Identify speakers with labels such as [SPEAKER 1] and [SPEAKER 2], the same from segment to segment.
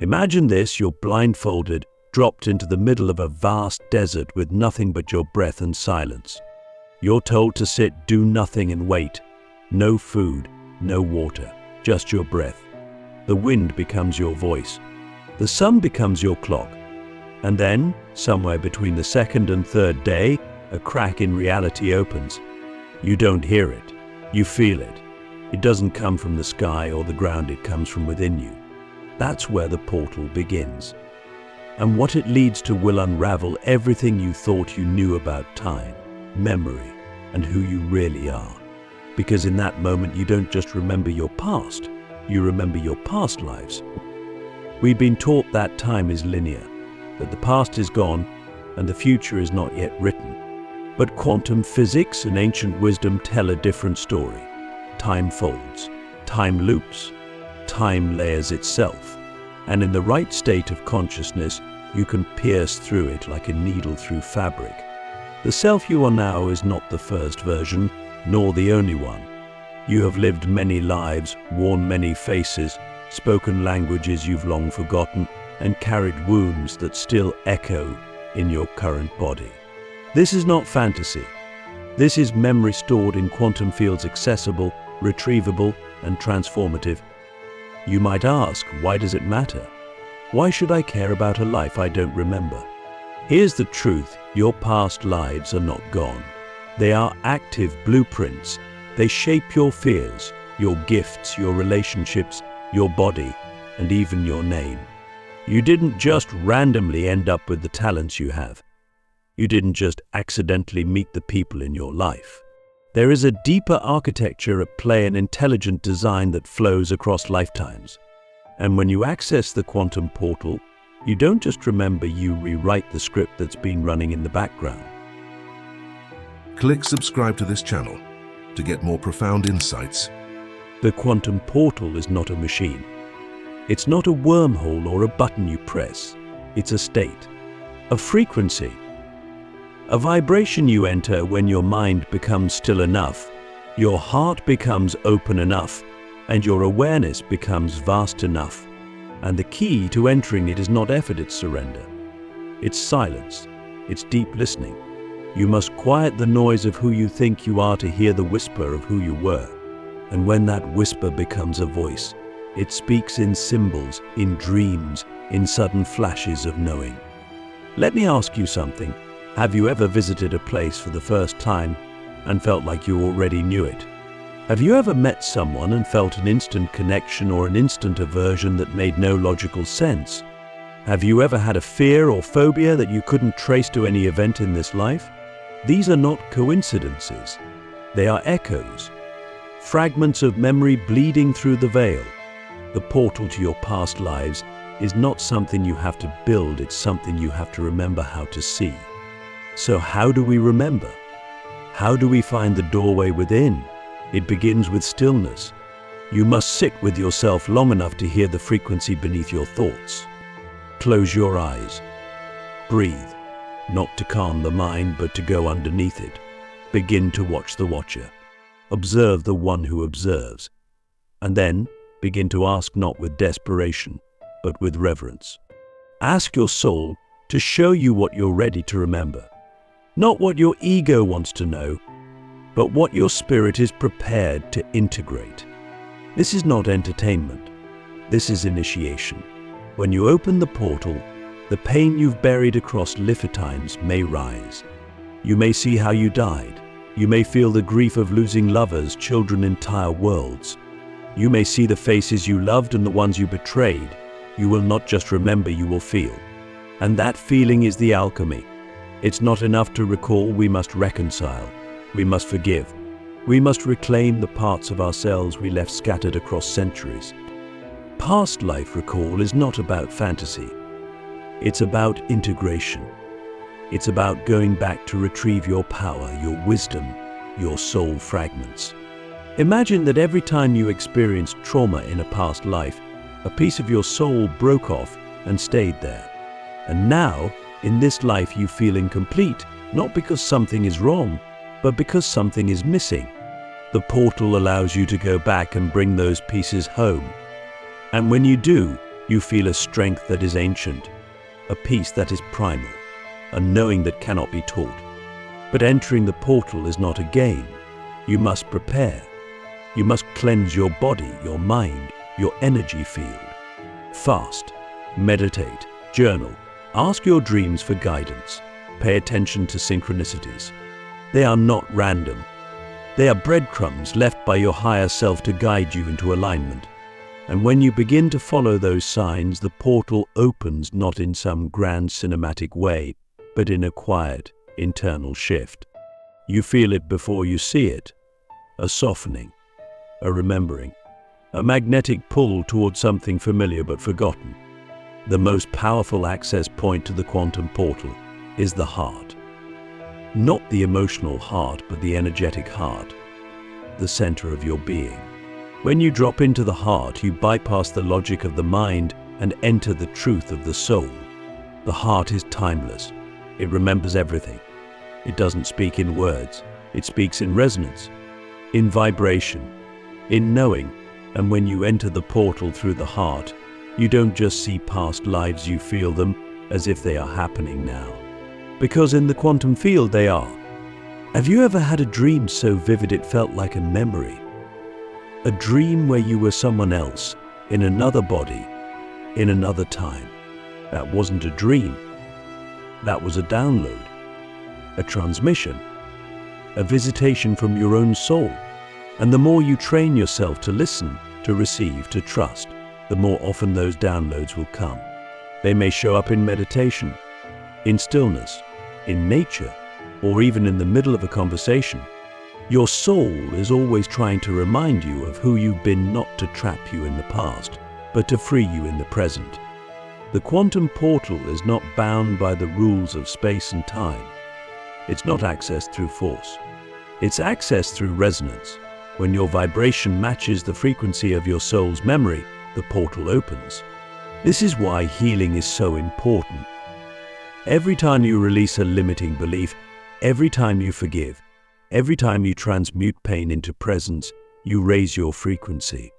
[SPEAKER 1] Imagine this: you're blindfolded, dropped into the middle of a vast desert with nothing but your breath and silence. You're told to sit, do nothing and wait. No food, no water, just your breath. The wind becomes your voice. The sun becomes your clock. And then, somewhere between the second and third day, a crack in reality opens. You don't hear it. You feel it. It doesn't come from the sky or the ground, it comes from within you. That's where the portal begins. And what it leads to will unravel everything you thought you knew about time, memory, and who you really are. Because in that moment, you don't just remember your past, you remember your past lives. We've been taught that time is linear, that the past is gone and the future is not yet written. But quantum physics and ancient wisdom tell a different story. Time folds, time loops, time layers itself, and in the right state of consciousness, you can pierce through it like a needle through fabric. The self you are now is not the first version, nor the only one. You have lived many lives, worn many faces, spoken languages you've long forgotten, and carried wounds that still echo in your current body. This is not fantasy. This is memory stored in quantum fields, accessible, retrievable, and transformative. You might ask, why does it matter? Why should I care about a life I don't remember? Here's the truth: your past lives are not gone. They are active blueprints. They shape your fears, your gifts, your relationships, your body, and even your name. You didn't just randomly end up with the talents you have. You didn't just accidentally meet the people in your life. There is a deeper architecture at play, an intelligent design that flows across lifetimes. And when you access the quantum portal, you don't just remember, you rewrite the script that's been running in the background.
[SPEAKER 2] Click subscribe to this channel to get more profound insights.
[SPEAKER 1] The quantum portal is not a machine. It's not a wormhole or a button you press. It's a state, a frequency, a vibration you enter when your mind becomes still enough, your heart becomes open enough, and your awareness becomes vast enough. And the key to entering it is not effort, it's surrender. It's silence. It's deep listening. You must quiet the noise of who you think you are to hear the whisper of who you were. And when that whisper becomes a voice, it speaks in symbols, in dreams, in sudden flashes of knowing. Let me ask you something. Have you ever visited a place for the first time and felt like you already knew it? Have you ever met someone and felt an instant connection or an instant aversion that made no logical sense? Have you ever had a fear or phobia that you couldn't trace to any event in this life? These are not coincidences. They are echoes, fragments of memory bleeding through the veil. The portal to your past lives is not something you have to build, it's something you have to remember how to see. So how do we remember? How do we find the doorway within? It begins with stillness. You must sit with yourself long enough to hear the frequency beneath your thoughts. Close your eyes. Breathe, not to calm the mind, but to go underneath it. Begin to watch the watcher. Observe the one who observes. And then begin to ask, not with desperation, but with reverence. Ask your soul to show you what you're ready to remember. Not what your ego wants to know, but what your spirit is prepared to integrate. This is not entertainment. This is initiation. When you open the portal, the pain you've buried across lifetimes may rise. You may see how you died. You may feel the grief of losing lovers, children, entire worlds. You may see the faces you loved and the ones you betrayed. You will not just remember, you will feel. And that feeling is the alchemy. It's not enough to recall, we must reconcile. We must forgive. We must reclaim the parts of ourselves we left scattered across centuries. Past life recall is not about fantasy. It's about integration. It's about going back to retrieve your power, your wisdom, your soul fragments. Imagine that every time you experienced trauma in a past life, a piece of your soul broke off and stayed there. And now, in this life, you feel incomplete, not because something is wrong, but because something is missing. The portal allows you to go back and bring those pieces home. And when you do, You feel a strength that is ancient, a peace that is primal, a knowing that cannot be taught. But entering the portal is not a game. You must prepare. You must cleanse your body, your mind, your energy field. Fast, meditate, journal, ask your dreams for guidance. Pay attention to synchronicities. They are not random. They are breadcrumbs left by your higher self to guide you into alignment. And when you begin to follow those signs, the portal opens not in some grand cinematic way, but in a quiet, internal shift. You feel it before you see it. A softening, a remembering, a magnetic pull towards something familiar but forgotten. The most powerful access point to the quantum portal is the heart. Not the emotional heart, but the energetic heart, the center of your being. When you drop into the heart, you bypass the logic of the mind and enter the truth of the soul. The heart is timeless. It remembers everything. It doesn't speak in words. It speaks in resonance, in vibration, in knowing. And when you enter the portal through the heart, you don't just see past lives, you feel them as if they are happening now. Because in the quantum field they are. Have you ever had a dream so vivid it felt like a memory? A dream where you were someone else, in another body, in another time. That wasn't a dream. That was a download, a transmission, a visitation from your own soul. And the more you train yourself to listen, to receive, to trust, the more often those downloads will come. They may show up in meditation, in stillness, in nature, or even in the middle of a conversation. Your soul is always trying to remind you of who you've been, not to trap you in the past, but to free you in the present. The quantum portal is not bound by the rules of space and time. It's not accessed through force. It's accessed through resonance. When your vibration matches the frequency of your soul's memory, the portal opens. This is why healing is so important. Every time you release a limiting belief, every time you forgive, every time you transmute pain into presence, you raise your frequency.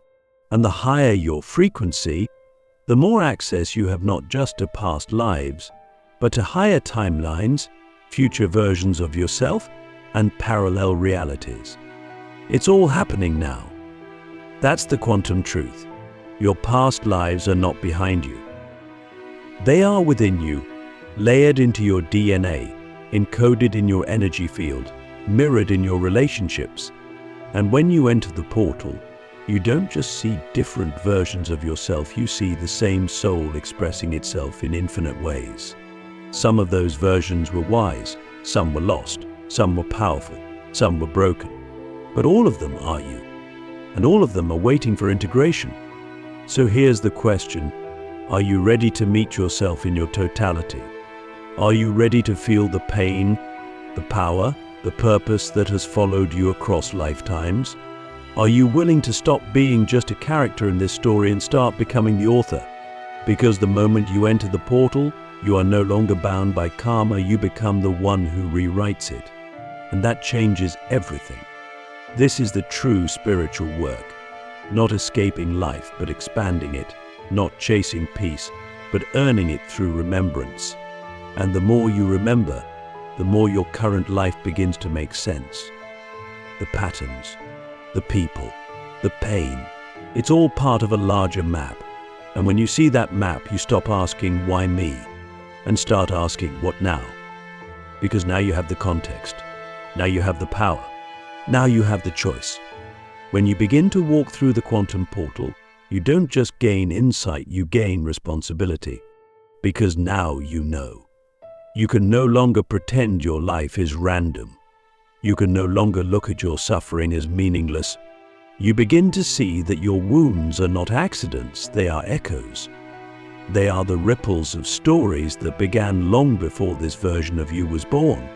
[SPEAKER 1] And the higher your frequency, the more access you have not just to past lives, but to higher timelines, future versions of yourself, and parallel realities. It's all happening now. That's the quantum truth. Your past lives are not behind you. They are within you, layered into your DNA, encoded in your energy field, mirrored in your relationships. And when you enter the portal, you don't just see different versions of yourself, you see the same soul expressing itself in infinite ways. Some of those versions were wise, some were lost, some were powerful, some were broken. But all of them are you, and all of them are waiting for integration. So here's the question: are you ready to meet yourself in your totality? Are you ready to feel the pain, the power, the purpose that has followed you across lifetimes? Are you willing to stop being just a character in this story and start becoming the author? Because the moment you enter the portal, you are no longer bound by karma, you become the one who rewrites it. And that changes everything. This is the true spiritual work. Not escaping life, but expanding it. Not chasing peace, but earning it through remembrance. And the more you remember, the more your current life begins to make sense. The patterns, the people, the pain, it's all part of a larger map. And when you see that map, you stop asking, why me? And start asking, what now? Because now you have the context. Now you have the power. Now you have the choice. When you begin to walk through the quantum portal, you don't just gain insight, you gain responsibility. Because now you know. You can no longer pretend your life is random. You can no longer look at your suffering as meaningless. You begin to see that your wounds are not accidents, they are echoes. They are the ripples of stories that began long before this version of you was born.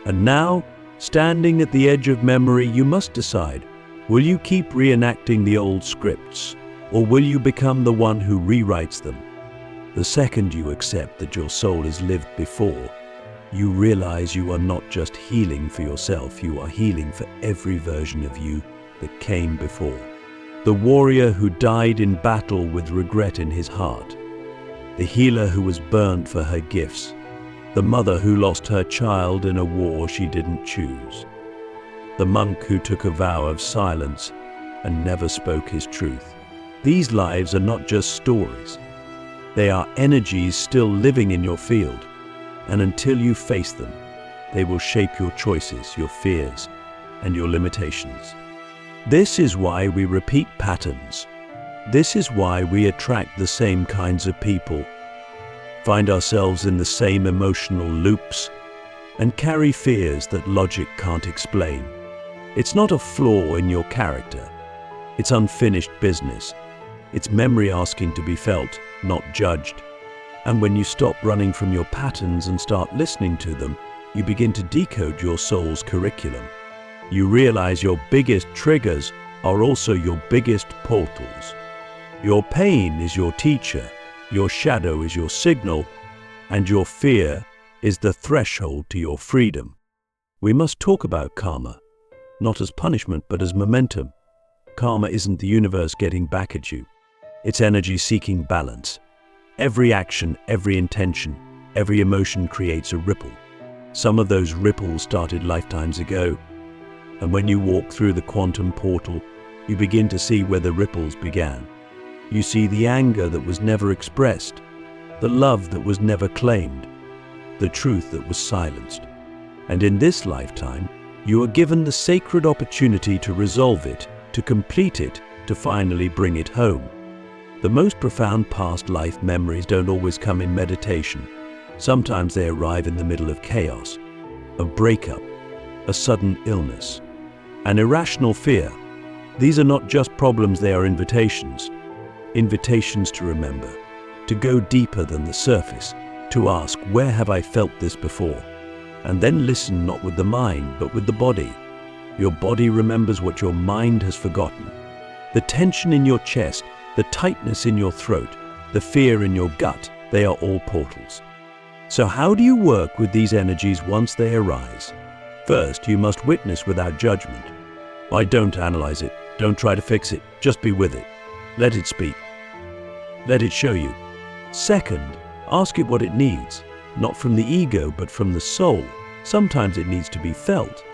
[SPEAKER 1] And now, standing at the edge of memory, you must decide, will you keep reenacting the old scripts, or will you become the one who rewrites them? The second you accept that your soul has lived before, you realize you are not just healing for yourself, you are healing for every version of you that came before. The warrior who died in battle with regret in his heart. The healer who was burnt for her gifts. The mother who lost her child in a war she didn't choose. The monk who took a vow of silence and never spoke his truth. These lives are not just stories. They are energies still living in your field, and until you face them, they will shape your choices, your fears, and your limitations. This is why we repeat patterns. This is why we attract the same kinds of people, find ourselves in the same emotional loops, and carry fears that logic can't explain. It's not a flaw in your character. It's unfinished business. It's memory asking to be felt, not judged. And when you stop running from your patterns and start listening to them, you begin to decode your soul's curriculum. You realize your biggest triggers are also your biggest portals. Your pain is your teacher, your shadow is your signal, and your fear is the threshold to your freedom. We must talk about karma, not as punishment but as momentum. Karma isn't the universe getting back at you. It's energy seeking balance. Every action, every intention, every emotion creates a ripple. Some of those ripples started lifetimes ago. And when you walk through the quantum portal, you begin to see where the ripples began. You see the anger that was never expressed, the love that was never claimed, the truth that was silenced. And in this lifetime, you are given the sacred opportunity to resolve it, to complete it, to finally bring it home. The most profound past life memories don't always come in meditation. Sometimes they arrive in the middle of chaos, a breakup, a sudden illness, an irrational fear. These are not just problems, they are invitations. Invitations to remember, to go deeper than the surface, to ask, where have I felt this before? And then listen not with the mind, but with the body. Your body remembers what your mind has forgotten. The tension in your chest, the tightness in your throat, the fear in your gut, they are all portals. So how do you work with these energies once they arise? First, you must witness without judgment. Why, don't analyze it, don't try to fix it, just be with it. Let it speak. Let it show you. Second, ask it what it needs, not from the ego but from the soul. Sometimes it needs to be felt.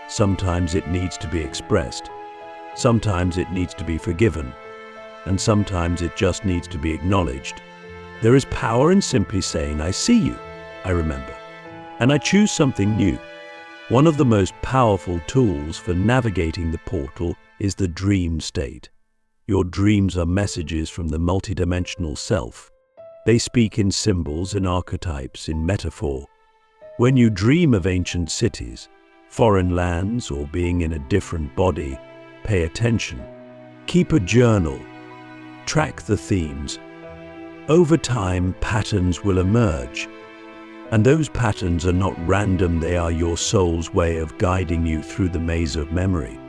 [SPEAKER 1] Sometimes it needs to be expressed. Sometimes it needs to be forgiven. And sometimes it just needs to be acknowledged. There is power in simply saying, I see you, I remember, and I choose something new. One of the most powerful tools for navigating the portal is the dream state. Your dreams are messages from the multidimensional self. They speak in symbols, in archetypes, in metaphor. When you dream of ancient cities, foreign lands, or being in a different body, pay attention. Keep a journal. Track the themes. Over time, patterns will emerge. And those patterns are not random, they are your soul's way of guiding you through the maze of memory.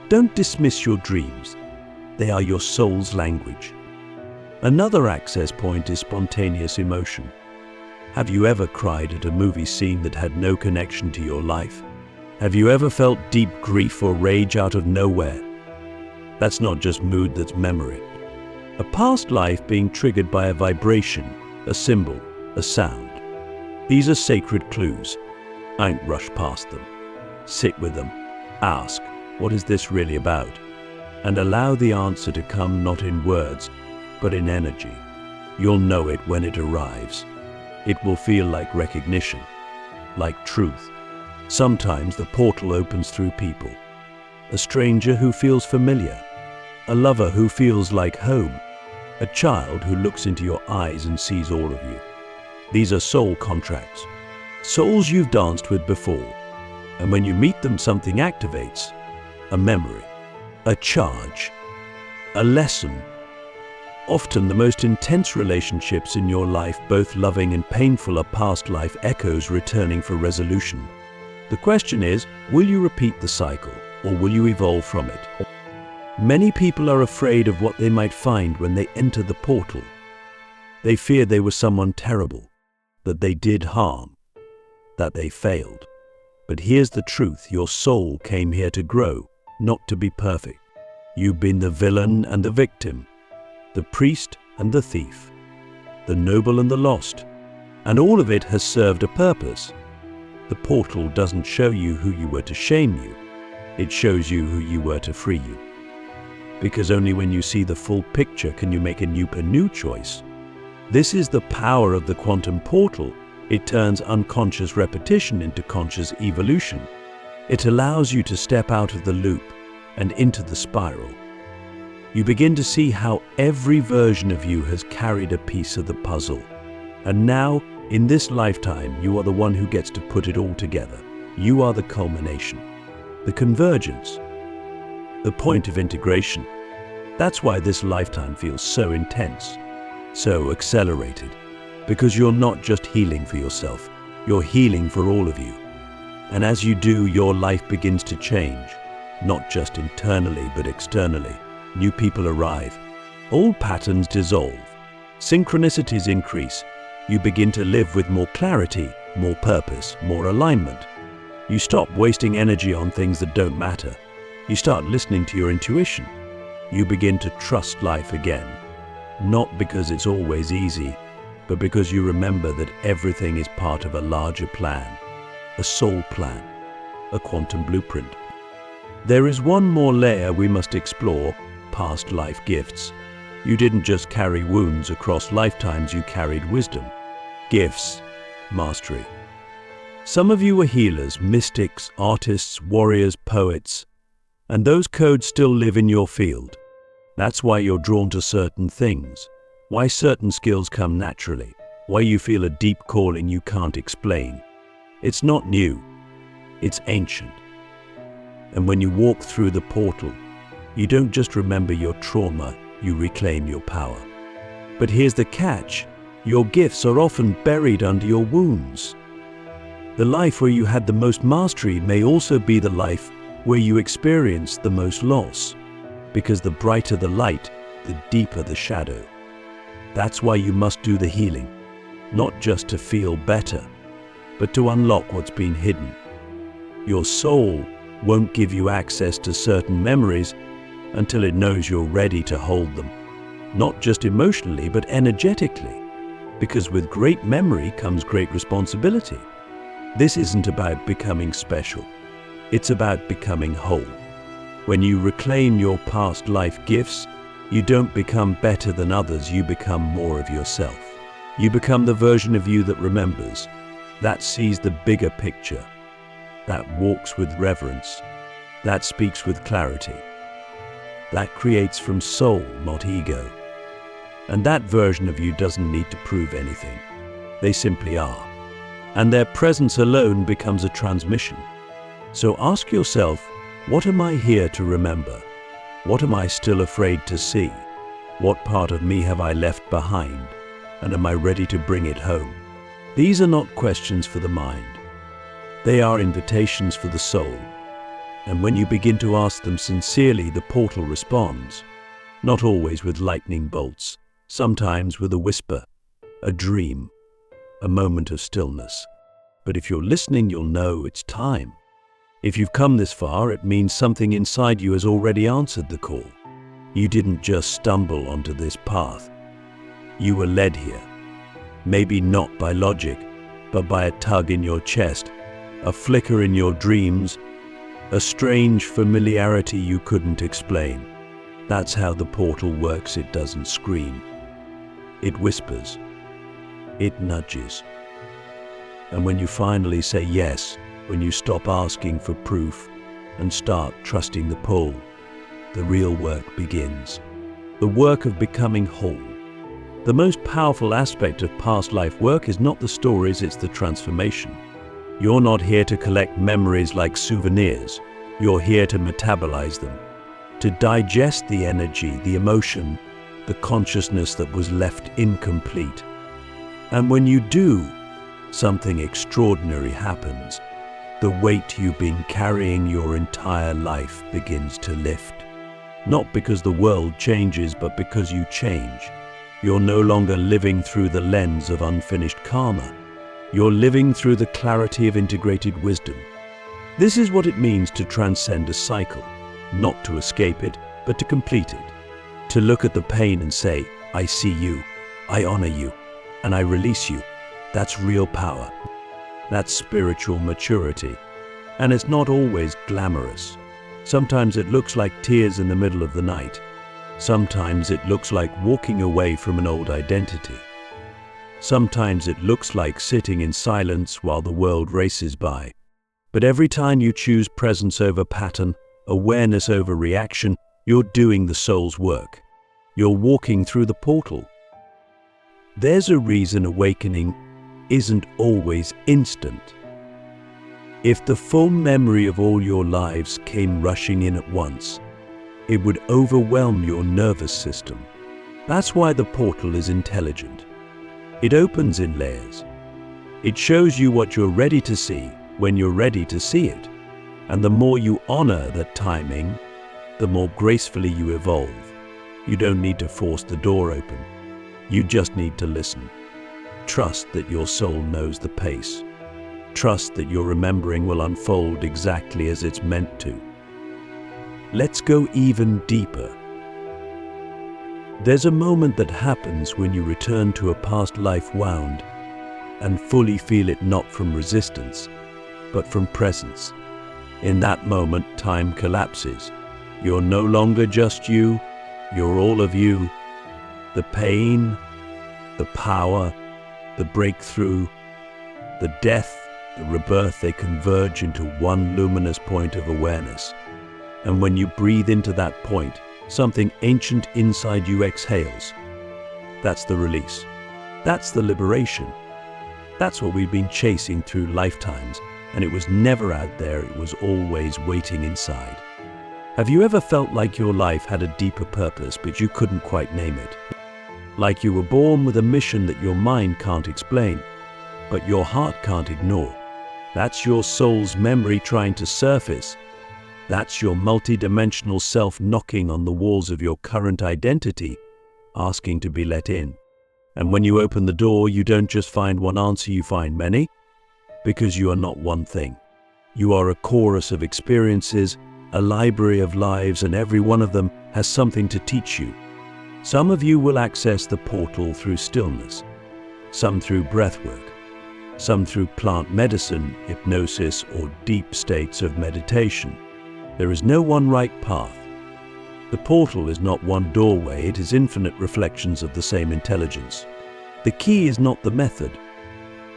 [SPEAKER 1] Don't dismiss your dreams. They are your soul's language. Another access point is spontaneous emotion. Have you ever cried at a movie scene that had no connection to your life? Have you ever felt deep grief or rage out of nowhere? That's not just mood, that's memory. A past life being triggered by a vibration, a symbol, a sound. These are sacred clues. Don't rush past them. Sit with them. Ask, what is this really about? And allow the answer to come not in words, but in energy. You'll know it when it arrives. It will feel like recognition, like truth. Sometimes the portal opens through people. A stranger who feels familiar. A lover who feels like home. A child who looks into your eyes and sees all of you. These are soul contracts. Souls you've danced with before. And when you meet them, something activates. A memory. A charge. A lesson. Often the most intense relationships in your life, both loving and painful, are past life echoes returning for resolution. The question is, will you repeat the cycle, or will you evolve from it? Many people are afraid of what they might find when they enter the portal. They fear they were someone terrible, that they did harm, that they failed. But here's the truth, your soul came here to grow, not to be perfect. You've been the villain and the victim, the priest and the thief, the noble and the lost, and all of it has served a purpose. The portal doesn't show you who you were to shame you, it shows you who you were to free you. Because only when you see the full picture can you make a new choice. This is the power of the quantum portal. It turns unconscious repetition into conscious evolution. It allows you to step out of the loop and into the spiral. You begin to see how every version of you has carried a piece of the puzzle. And now, in this lifetime, you are the one who gets to put it all together. You are the culmination, the convergence, the point of integration. That's why this lifetime feels so intense, so accelerated, because you're not just healing for yourself, you're healing for all of you. And as you do, your life begins to change, not just internally but externally. New people arrive, old patterns dissolve, synchronicities increase. You begin to live with more clarity, more purpose, more alignment. You stop wasting energy on things that don't matter. You start listening to your intuition. You begin to trust life again, not because it's always easy, but because you remember that everything is part of a larger plan, a soul plan, a quantum blueprint. There is one more layer we must explore: past life gifts. You didn't just carry wounds across lifetimes, you carried wisdom, gifts, mastery. Some of you were healers, mystics, artists, warriors, poets, and those codes still live in your field. That's why you're drawn to certain things, why certain skills come naturally, why you feel a deep calling you can't explain. It's not new, it's ancient. And when you walk through the portal, you don't just remember your trauma, you reclaim your power. But here's the catch: your gifts are often buried under your wounds. The life where you had the most mastery may also be the life where you experienced the most loss, because the brighter the light, the deeper the shadow. That's why you must do the healing, not just to feel better, but to unlock what's been hidden. Your soul won't give you access to certain memories until it knows you're ready to hold them, not just emotionally, but energetically, because with great memory comes great responsibility. This isn't about becoming special, it's about becoming whole. When you reclaim your past life gifts, you don't become better than others, you become more of yourself. You become the version of you that remembers, that sees the bigger picture, that walks with reverence, that speaks with clarity, that creates from soul, not ego. And that version of you doesn't need to prove anything. They simply are. And their presence alone becomes a transmission. So ask yourself, what am I here to remember? What am I still afraid to see? What part of me have I left behind? And am I ready to bring it home? These are not questions for the mind. They are invitations for the soul. And when you begin to ask them sincerely, the portal responds. Not always with lightning bolts, sometimes with a whisper, a dream, a moment of stillness. But if you're listening, you'll know it's time. If you've come this far, it means something inside you has already answered the call. You didn't just stumble onto this path. You were led here. Maybe not by logic, but by a tug in your chest, a flicker in your dreams, a strange familiarity you couldn't explain. That's how the portal works. It doesn't scream. It whispers. It nudges. And when you finally say yes, when you stop asking for proof and start trusting the pull, the real work begins. The work of becoming whole. The most powerful aspect of past life work is not the stories, it's the transformation. You're not here to collect memories like souvenirs. You're here to metabolize them, to digest the energy, the emotion, the consciousness that was left incomplete. And when you do, something extraordinary happens. The weight you've been carrying your entire life begins to lift. Not because the world changes, but because you change. You're no longer living through the lens of unfinished karma. You're living through the clarity of integrated wisdom. This is what it means to transcend a cycle, not to escape it, but to complete it. To look at the pain and say, I see you, I honor you, and I release you. That's real power. That's spiritual maturity. And it's not always glamorous. Sometimes it looks like tears in the middle of the night. Sometimes it looks like walking away from an old identity. Sometimes it looks like sitting in silence while the world races by. But every time you choose presence over pattern, awareness over reaction, you're doing the soul's work. You're walking through the portal. There's a reason awakening isn't always instant. If the full memory of all your lives came rushing in at once, it would overwhelm your nervous system. That's why the portal is intelligent. It opens in layers. It shows you what you're ready to see when you're ready to see it. And the more you honor that timing, the more gracefully you evolve. You don't need to force the door open. You just need to listen. Trust that your soul knows the pace. Trust that your remembering will unfold exactly as it's meant to. Let's go even deeper. There's a moment that happens when you return to a past life wound and fully feel it not from resistance, but from presence. In that moment, time collapses. You're no longer just you, you're all of you. The pain, the power, the breakthrough, the death, the rebirth, they converge into one luminous point of awareness. And when you breathe into that point, something ancient inside you exhales. That's the release. That's the liberation. That's what we've been chasing through lifetimes, and it was never out there, it was always waiting inside. Have you ever felt like your life had a deeper purpose, but you couldn't quite name it? Like you were born with a mission that your mind can't explain, but your heart can't ignore. That's your soul's memory trying to surface. That's your multidimensional self knocking on the walls of your current identity, asking to be let in. And when you open the door, you don't just find one answer, you find many, because you are not one thing. You are a chorus of experiences, a library of lives, and every one of them has something to teach you. Some of you will access the portal through stillness, some through breathwork, some through plant medicine, hypnosis, or deep states of meditation. There is no one right path. The portal is not one doorway, it is infinite reflections of the same intelligence. The key is not the method.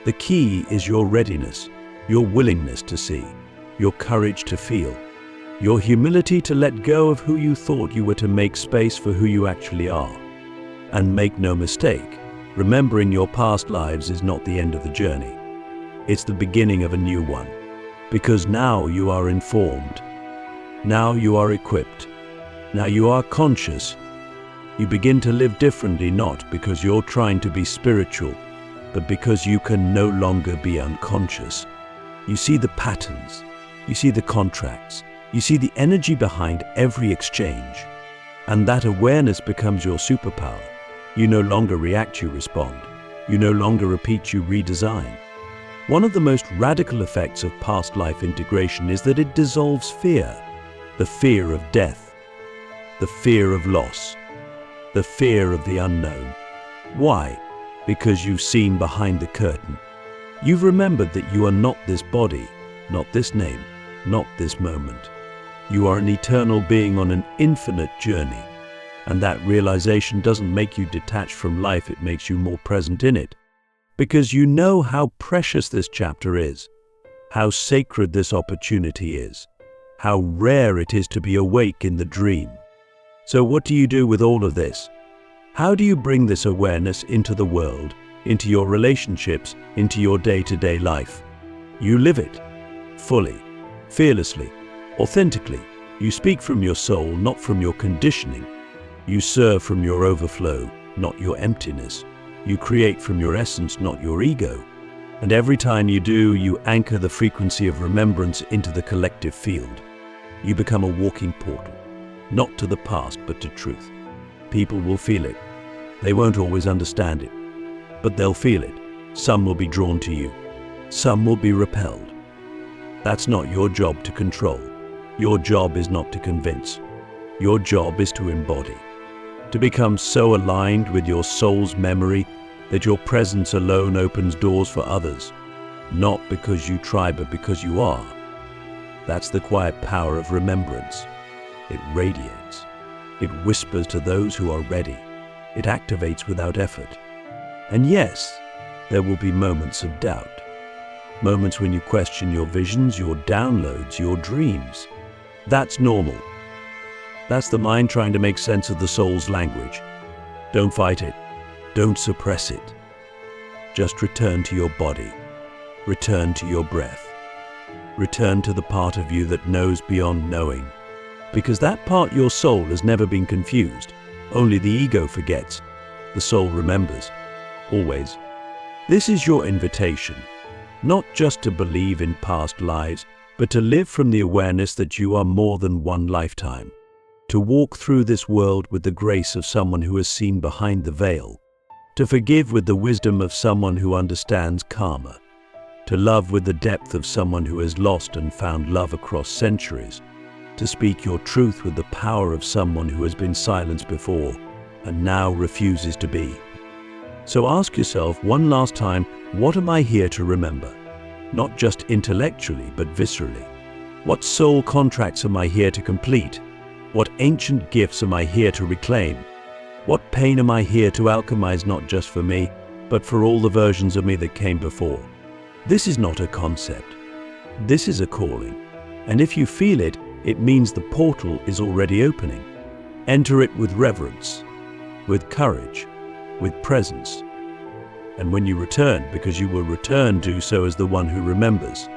[SPEAKER 1] The key is your readiness, your willingness to see, your courage to feel, your humility to let go of who you thought you were to make space for who you actually are. And make no mistake, remembering your past lives is not the end of the journey. It's the beginning of a new one. Because now you are informed. Now you are equipped. Now you are conscious. You begin to live differently, not because you're trying to be spiritual, but because you can no longer be unconscious. You see the patterns. You see the contracts. You see the energy behind every exchange. And that awareness becomes your superpower. You no longer react, you respond. You no longer repeat, you redesign. One of the most radical effects of past life integration is that it dissolves fear. The fear of death, the fear of loss, the fear of the unknown. Why? Because you've seen behind the curtain. You've remembered that you are not this body, not this name, not this moment. You are an eternal being on an infinite journey. And that realization doesn't make you detached from life, it makes you more present in it. Because you know how precious this chapter is, how sacred this opportunity is, how rare it is to be awake in the dream. So what do you do with all of this? How do you bring this awareness into the world, into your relationships, into your day-to-day life? You live it, fully, fearlessly, authentically. You speak from your soul, not from your conditioning. You serve from your overflow, not your emptiness. You create from your essence, not your ego. And every time you do, you anchor the frequency of remembrance into the collective field. You become a walking portal, not to the past, but to truth. People will feel it. They won't always understand it, but they'll feel it. Some will be drawn to you. Some will be repelled. That's not your job to control. Your job is not to convince. Your job is to embody, to become so aligned with your soul's memory that your presence alone opens doors for others, not because you try but because you are. That's the quiet power of remembrance. It radiates. It whispers to those who are ready. It activates without effort. And yes, there will be moments of doubt. Moments when you question your visions, your downloads, your dreams. That's normal. That's the mind trying to make sense of the soul's language. Don't fight it. Don't suppress it. Just return to your body. Return to your breath. Return to the part of you that knows beyond knowing. Because that part, your soul, has never been confused. Only the ego forgets. The soul remembers. Always. This is your invitation. Not just to believe in past lives, but to live from the awareness that you are more than one lifetime. To walk through this world with the grace of someone who has seen behind the veil. To forgive with the wisdom of someone who understands karma. To love with the depth of someone who has lost and found love across centuries. To speak your truth with the power of someone who has been silenced before and now refuses to be. So ask yourself one last time, what am I here to remember? Not just intellectually, but viscerally. What soul contracts am I here to complete? What ancient gifts am I here to reclaim? What pain am I here to alchemize, not just for me, but for all the versions of me that came before? This is not a concept. This is a calling. And if you feel it, it means the portal is already opening. Enter it with reverence, with courage, with presence. And when you return, because you will return, do so as the one who remembers.